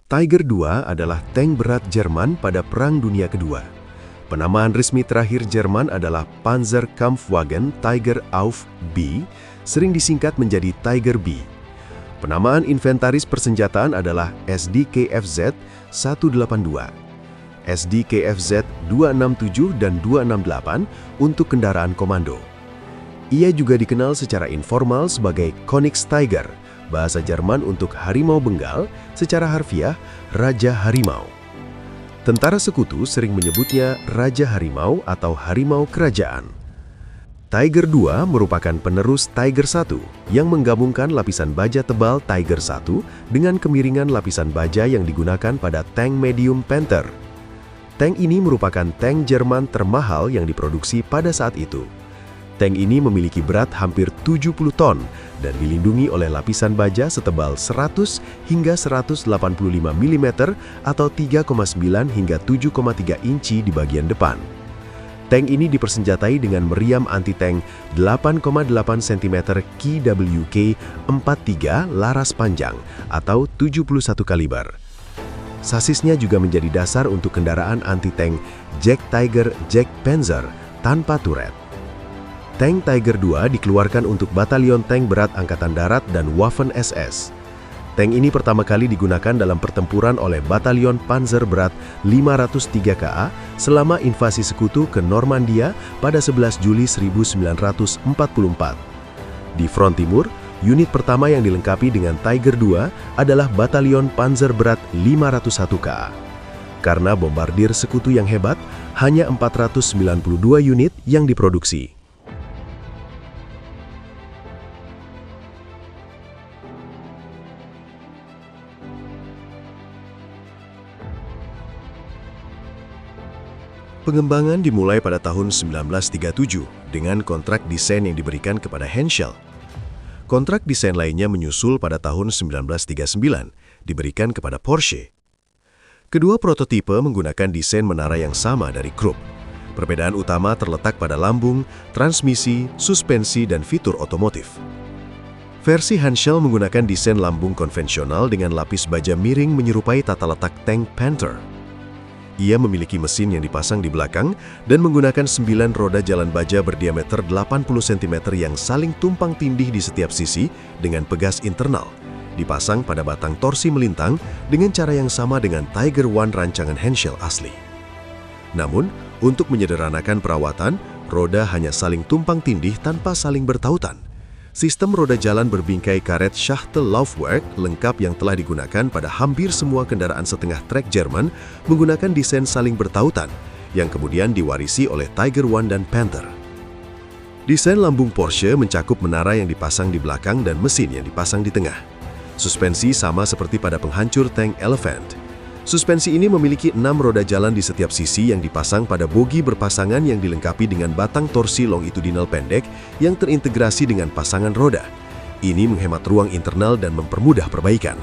Tiger II adalah tank berat Jerman pada Perang Dunia Kedua. Penamaan resmi terakhir Jerman adalah Panzerkampfwagen Tiger auf B, sering disingkat menjadi Tiger B. Penamaan inventaris persenjataan adalah SDKFZ 182, SDKFZ 267 dan 268 untuk kendaraan komando. Ia juga dikenal secara informal sebagai Königstiger, bahasa Jerman untuk harimau Bengal, secara harfiah Raja Harimau. Tentara sekutu sering menyebutnya Raja Harimau atau Harimau Kerajaan. Tiger II merupakan penerus Tiger I yang menggabungkan lapisan baja tebal Tiger I dengan kemiringan lapisan baja yang digunakan pada tank medium Panther. Tank ini merupakan tank Jerman termahal yang diproduksi pada saat itu. Tank ini memiliki berat hampir 70 ton dan dilindungi oleh lapisan baja setebal 100 hingga 185 mm atau 3,9 hingga 7,3 inci di bagian depan. Tank ini dipersenjatai dengan meriam anti-tank 8,8 cm KWK 43 laras panjang atau 71 kaliber. Sasisnya juga menjadi dasar untuk kendaraan anti-tank Jagdtiger Jagdpanzer tanpa turret. Tank Tiger II dikeluarkan untuk Batalion Tank Berat Angkatan Darat dan Waffen-SS. Tank ini pertama kali digunakan dalam pertempuran oleh Batalion Panzer Berat 503 KA selama invasi sekutu ke Normandia pada 11 Juli 1944. Di front timur, unit pertama yang dilengkapi dengan Tiger II adalah Batalion Panzer Berat 501 KA. Karena bombardir sekutu yang hebat, hanya 492 unit yang diproduksi. Pengembangan dimulai pada tahun 1937 dengan kontrak desain yang diberikan kepada Henschel. Kontrak desain lainnya menyusul pada tahun 1939, diberikan kepada Porsche. Kedua prototipe menggunakan desain menara yang sama dari Krupp. Perbedaan utama terletak pada lambung, transmisi, suspensi, dan fitur otomotif. Versi Henschel menggunakan desain lambung konvensional dengan lapis baja miring menyerupai tata letak tank Panther. Ia memiliki mesin yang dipasang di belakang dan menggunakan 9 roda jalan baja berdiameter 80 cm yang saling tumpang tindih di setiap sisi dengan pegas internal, dipasang pada batang torsi melintang dengan cara yang sama dengan Tiger I rancangan Henschel asli. Namun, untuk menyederhanakan perawatan, roda hanya saling tumpang tindih tanpa saling bertautan. Sistem roda jalan berbingkai karet Schachtelaufwerk lengkap yang telah digunakan pada hampir semua kendaraan setengah trek Jerman menggunakan desain saling bertautan, yang kemudian diwarisi oleh Tiger I dan Panther. Desain lambung Porsche mencakup menara yang dipasang di belakang dan mesin yang dipasang di tengah. Suspensi sama seperti pada penghancur tank Elephant. Suspensi ini memiliki 6 roda jalan di setiap sisi yang dipasang pada bogi berpasangan yang dilengkapi dengan batang torsi longitudinal pendek yang terintegrasi dengan pasangan roda. Ini menghemat ruang internal dan mempermudah perbaikan.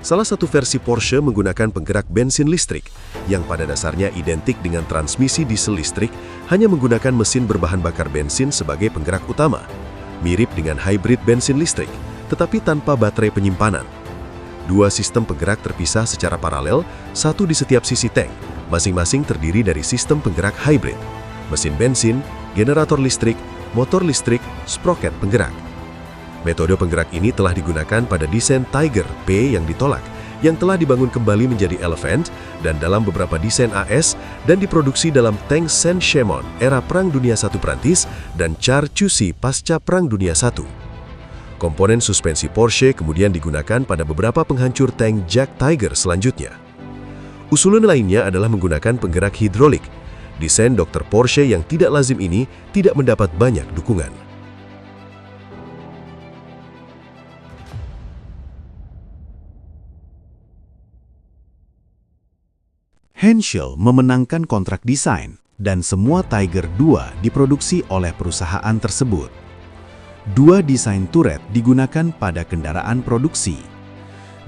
Salah satu versi Porsche menggunakan penggerak bensin listrik, yang pada dasarnya identik dengan transmisi diesel listrik, hanya menggunakan mesin berbahan bakar bensin sebagai penggerak utama. Mirip dengan hybrid bensin listrik, tetapi tanpa baterai penyimpanan. Dua sistem penggerak terpisah secara paralel, satu di setiap sisi tank, masing-masing terdiri dari sistem penggerak hybrid, mesin bensin, generator listrik, motor listrik, sproket penggerak. Metode penggerak ini telah digunakan pada desain Tiger P yang ditolak, yang telah dibangun kembali menjadi Elephant, dan dalam beberapa desain AS, dan diproduksi dalam tank Saint-Chamond era Perang Dunia I Prancis dan Char Chussi pasca Perang Dunia I. Komponen suspensi Porsche kemudian digunakan pada beberapa penghancur tank Jagdtiger selanjutnya. Usulan lainnya adalah menggunakan penggerak hidrolik. Desain Dr. Porsche yang tidak lazim ini tidak mendapat banyak dukungan. Henschel memenangkan kontrak desain dan semua Tiger II diproduksi oleh perusahaan tersebut. Dua desain turret digunakan pada kendaraan produksi.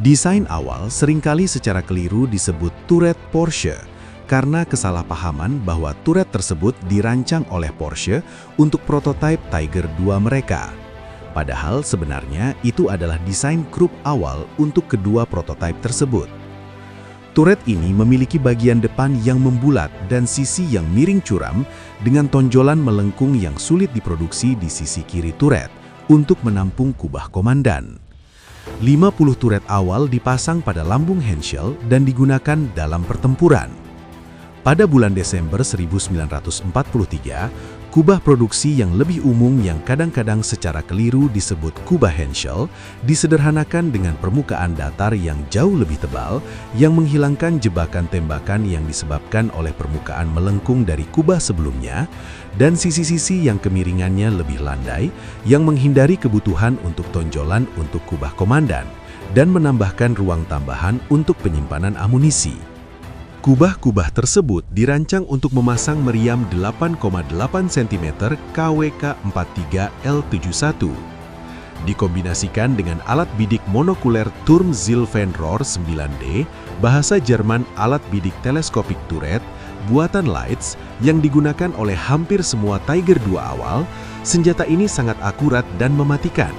Desain awal seringkali secara keliru disebut turret Porsche karena kesalahpahaman bahwa turret tersebut dirancang oleh Porsche untuk prototipe Tiger II mereka. Padahal sebenarnya itu adalah desain Krupp awal untuk kedua prototipe tersebut. Turret ini memiliki bagian depan yang membulat dan sisi yang miring curam dengan tonjolan melengkung yang sulit diproduksi di sisi kiri turret untuk menampung kubah komandan. 50 turret awal dipasang pada lambung Henschel dan digunakan dalam pertempuran. Pada bulan Desember 1943, kubah produksi yang lebih umum yang kadang-kadang secara keliru disebut kubah Henschel disederhanakan dengan permukaan datar yang jauh lebih tebal yang menghilangkan jebakan tembakan yang disebabkan oleh permukaan melengkung dari kubah sebelumnya dan sisi-sisi yang kemiringannya lebih landai yang menghindari kebutuhan untuk tonjolan untuk kubah komandan dan menambahkan ruang tambahan untuk penyimpanan amunisi. Kubah-kubah tersebut dirancang untuk memasang meriam 8,8 cm KWK-43L71. Dikombinasikan dengan alat bidik monokuler Turmzilfenrohr 9D, bahasa Jerman alat bidik teleskopik turret, buatan Leitz yang digunakan oleh hampir semua Tiger II awal, senjata ini sangat akurat dan mematikan.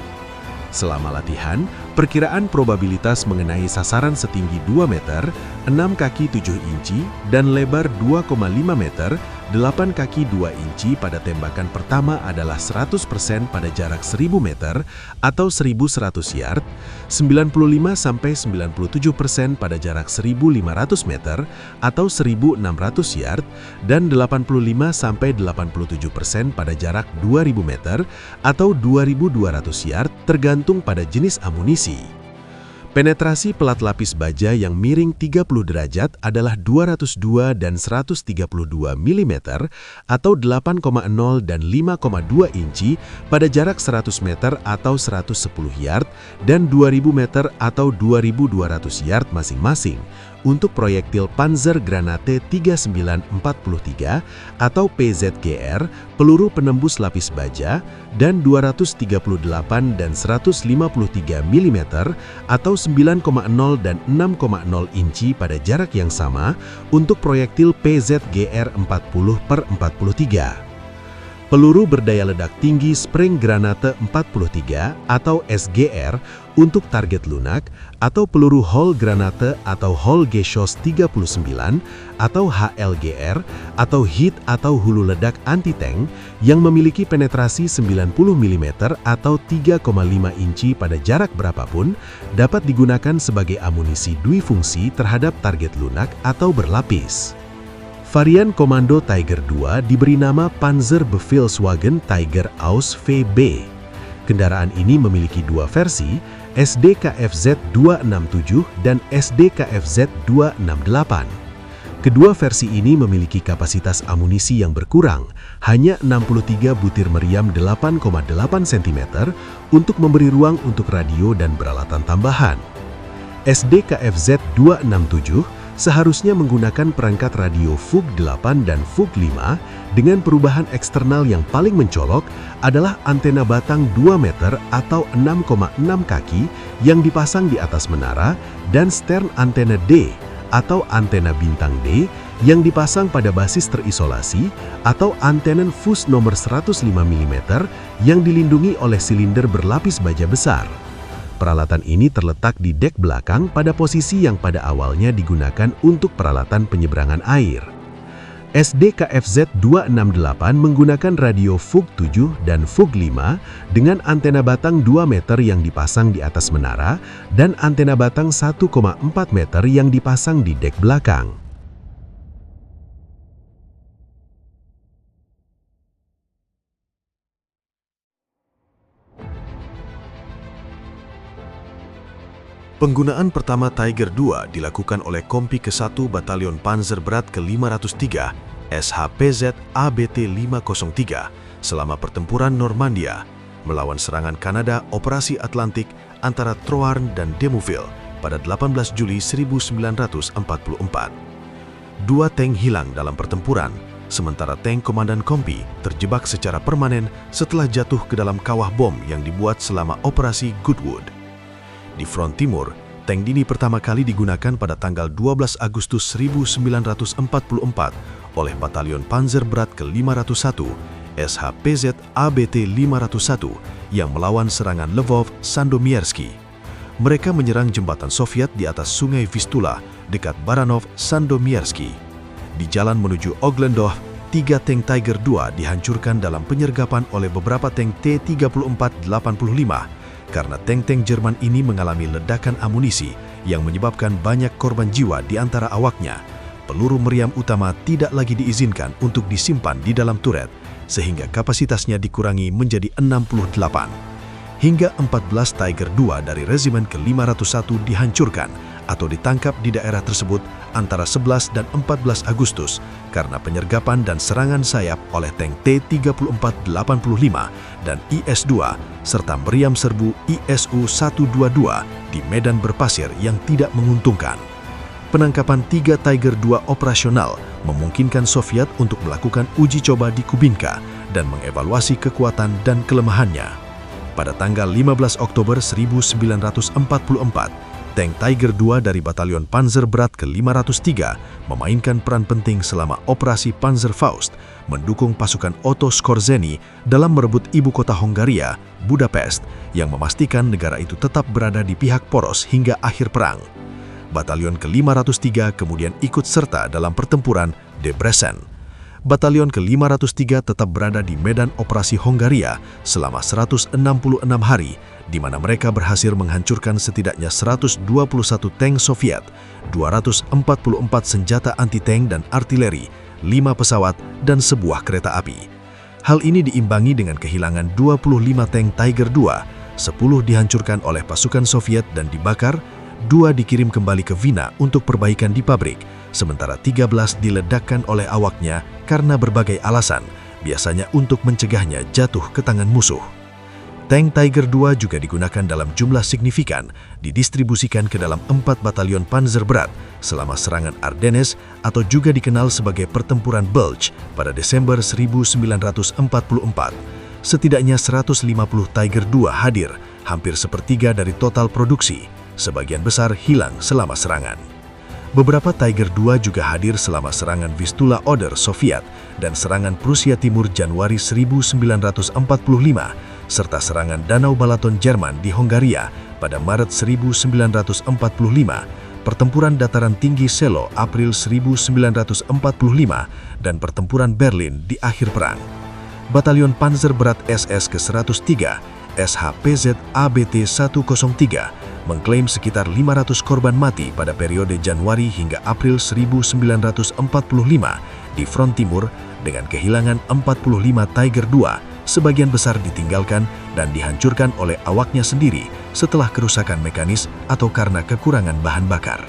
Selama latihan, perkiraan probabilitas mengenai sasaran setinggi 2 meter, 6 kaki 7 inci, dan lebar 2,5 meter, 8 kaki 2 inci pada tembakan pertama adalah 100% pada jarak 1000 meter atau 1100 yard, 95-97% pada jarak 1500 meter atau 1600 yard, dan 85-87% pada jarak 2000 meter atau 2200 yard tergantung pada jenis amunisi. Penetrasi pelat lapis baja yang miring 30 derajat adalah 202 dan 132 mm atau 8,0 dan 5,2 inci pada jarak 100 meter atau 110 yard dan 2000 meter atau 2200 yard masing-masing untuk proyektil Panzer Granate 3943 atau PZGR, peluru penembus lapis baja, dan 238 dan 153 mm atau 9,0 dan 6,0 inci pada jarak yang sama untuk proyektil PZGR 40/43. Peluru berdaya ledak tinggi Spring Granate 43 atau SGR untuk target lunak atau peluru Hall Granate atau Hall Geschoss 39 atau HLGR atau hit atau hulu ledak anti-tank yang memiliki penetrasi 90 mm atau 3,5 inci pada jarak berapapun dapat digunakan sebagai amunisi duifungsi terhadap target lunak atau berlapis. Varian komando Tiger II diberi nama Panzerbefehlswagen Tiger Aus VB. Kendaraan ini memiliki dua versi, SDKFZ 267 dan SDKFZ 268. Kedua versi ini memiliki kapasitas amunisi yang berkurang, hanya 63 butir meriam 8,8 cm untuk memberi ruang untuk radio dan peralatan tambahan. SDKFZ 267 seharusnya menggunakan perangkat radio Fug 8 dan Fug 5 dengan perubahan eksternal yang paling mencolok adalah antena batang 2 meter atau 6,6 kaki yang dipasang di atas menara dan stern antena D atau antena bintang D yang dipasang pada basis terisolasi atau antenen fus nomor 105 mm yang dilindungi oleh silinder berlapis baja besar. Peralatan ini terletak di dek belakang pada posisi yang pada awalnya digunakan untuk peralatan penyeberangan air. SDKFZ 268 menggunakan radio Fug 7 dan Fug 5 dengan antena batang 2 meter yang dipasang di atas menara dan antena batang 1,4 meter yang dipasang di dek belakang. Penggunaan pertama Tiger II dilakukan oleh Kompi ke-1 Batalion Panzer Berat ke-503 SHPZ ABT 503 selama pertempuran Normandia melawan serangan Kanada Operasi Atlantik antara Troarn dan Deauville pada 18 Juli 1944. Dua tank hilang dalam pertempuran, sementara tank Komandan Kompi terjebak secara permanen setelah jatuh ke dalam kawah bom yang dibuat selama Operasi Goodwood. Di front timur, tank Dini pertama kali digunakan pada tanggal 12 Agustus 1944 oleh Batalion Panzer Berat ke-501 SHPZ ABT 501 yang melawan serangan Lvov Sandomierski. Mereka menyerang jembatan Soviet di atas Sungai Vistula dekat Baranov, Sandomierski. Di jalan menuju Oglendorf, 3 tank Tiger II dihancurkan dalam penyergapan oleh beberapa tank T-34-85 karena tank-tank Jerman ini mengalami ledakan amunisi yang menyebabkan banyak korban jiwa di antara awaknya. Peluru meriam utama tidak lagi diizinkan untuk disimpan di dalam turret, sehingga kapasitasnya dikurangi menjadi 68. Hingga 14 Tiger II dari Regimen ke-501 dihancurkan atau ditangkap di daerah tersebut antara 11 dan 14 Agustus karena penyergapan dan serangan sayap oleh tank T-34-85 dan IS-2 serta meriam serbu ISU-122 di medan berpasir yang tidak menguntungkan. Penangkapan 3 Tiger II operasional memungkinkan Soviet untuk melakukan uji coba di Kubinka dan mengevaluasi kekuatan dan kelemahannya. Pada tanggal 15 Oktober 1944, tank Tiger II dari Batalion Panzer Berat ke-503 memainkan peran penting selama Operasi Panzerfaust, mendukung pasukan Otto Skorzeny dalam merebut ibu kota Hongaria, Budapest, yang memastikan negara itu tetap berada di pihak poros hingga akhir perang. Batalion ke-503 kemudian ikut serta dalam pertempuran Debrecen. Batalion ke-503 tetap berada di medan operasi Hongaria selama 166 hari, di mana mereka berhasil menghancurkan setidaknya 121 tank Soviet, 244 senjata anti-tank dan artileri, 5 pesawat, dan sebuah kereta api. Hal ini diimbangi dengan kehilangan 25 tank Tiger II, 10 dihancurkan oleh pasukan Soviet dan dibakar, 2 dikirim kembali ke Wina untuk perbaikan di pabrik, sementara 13 diledakkan oleh awaknya karena berbagai alasan, biasanya untuk mencegahnya jatuh ke tangan musuh. Tank Tiger II juga digunakan dalam jumlah signifikan, didistribusikan ke dalam 4 batalion panzer berat selama serangan Ardennes atau juga dikenal sebagai Pertempuran Bulge pada Desember 1944. Setidaknya 150 Tiger II hadir, hampir sepertiga dari total produksi. Sebagian besar hilang selama serangan. Beberapa Tiger II juga hadir selama serangan Vistula Oder Soviet dan serangan Prusia Timur Januari 1945, serta serangan Danau Balaton Jerman di Hongaria pada Maret 1945, pertempuran dataran tinggi Selo April 1945, dan pertempuran Berlin di akhir perang. Batalion Panzer Berat SS ke-103, SHPZ ABT 103, mengklaim sekitar 500 korban mati pada periode Januari hingga April 1945 di front timur dengan kehilangan 45 Tiger II, sebagian besar ditinggalkan dan dihancurkan oleh awaknya sendiri setelah kerusakan mekanis atau karena kekurangan bahan bakar.